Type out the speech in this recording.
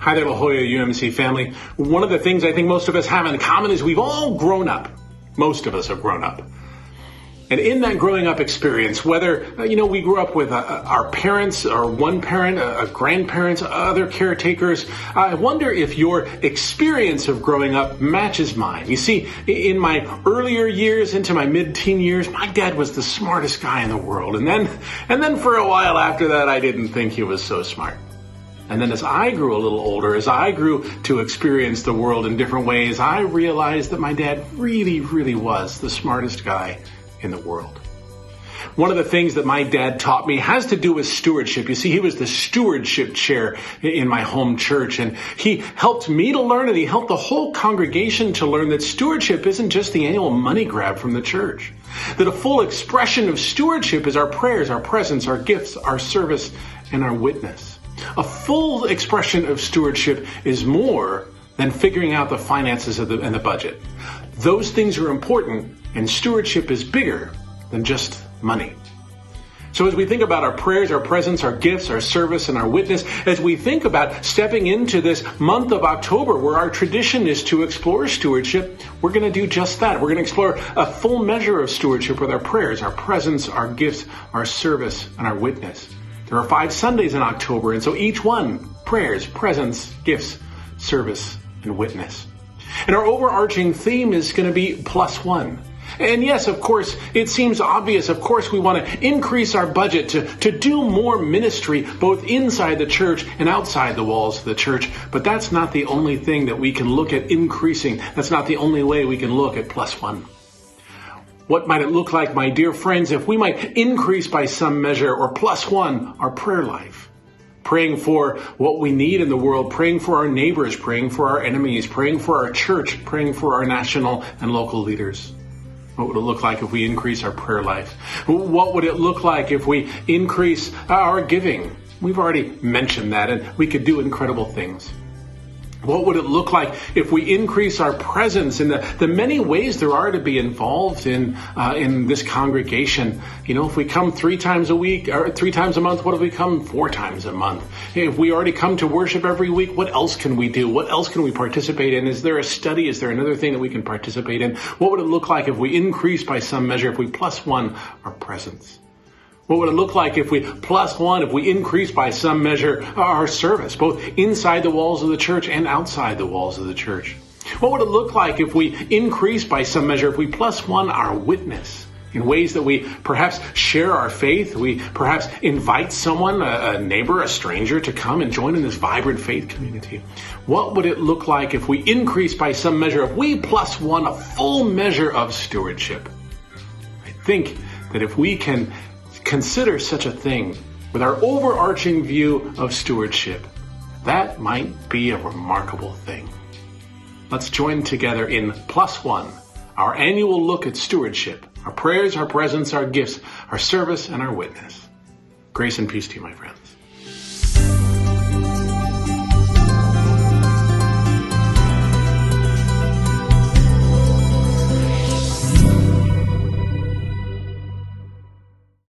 Hi there, LJUMC family. One of the things I think most of us have in common is we've all grown up. Most of us have grown up. And in that growing up experience, whether, we grew up with our parents or one parent, grandparents, other caretakers, I wonder if your experience of growing up matches mine. You see, in my earlier years, into my mid-teen years, my dad was the smartest guy in the world. And then for a while after that, I didn't think he was so smart. And then as I grew a little older, as I grew to experience the world in different ways, I realized that my dad really, really was the smartest guy in the world. One of the things that my dad taught me has to do with stewardship. You see, he was the stewardship chair in my home church, and he helped me to learn, and he helped the whole congregation to learn that stewardship isn't just the annual money grab from the church. That a full expression of stewardship is our prayers, our presence, our gifts, our service, and our witness. A full expression of stewardship is more than figuring out the finances and the budget. Those things are important, and stewardship is bigger than just money. So as we think about our prayers, our presence, our gifts, our service, and our witness, as we think about stepping into this month of October where our tradition is to explore stewardship, we're going to do just that. We're going to explore a full measure of stewardship with our prayers, our presence, our gifts, our service, and our witness. There are 5 Sundays in October, and so each one, prayers, presence, gifts, service, and witness. And our overarching theme is going to be +1. And yes, of course, it seems obvious. Of course, we want to increase our budget to do more ministry, both inside the church and outside the walls of the church. But that's not the only thing that we can look at increasing. That's not the only way we can look at +1. What might it look like, my dear friends, if we might increase by some measure or +1 our prayer life? Praying for what we need in the world, praying for our neighbors, praying for our enemies, praying for our church, praying for our national and local leaders. What would it look like if we increase our prayer life? What would it look like if we increase our giving? We've already mentioned that, and we could do incredible things. What would it look like if we increase our presence in the many ways there are to be involved in this congregation? If we come 3 times a week or 3 times a month, what if we come 4 times a month? If we already come to worship every week, what else can we do? What else can we participate in? Is there a study? Is there another thing that we can participate in? What would it look like if we increase by some measure, if we +1 our presence? What would it look like if we +1, if we increase by some measure our service, both inside the walls of the church and outside the walls of the church? What would it look like if we increase by some measure, if we +1 our witness in ways that we perhaps share our faith, we perhaps invite someone, a neighbor, a stranger, to come and join in this vibrant faith community? What would it look like if we increase by some measure, if we +1 a full measure of stewardship? I think that if we can consider such a thing with our overarching view of stewardship, that might be a remarkable thing. Let's join together in +1, our annual look at stewardship, our prayers, our presence, our gifts, our service, and our witness. Grace and peace to you, my friends.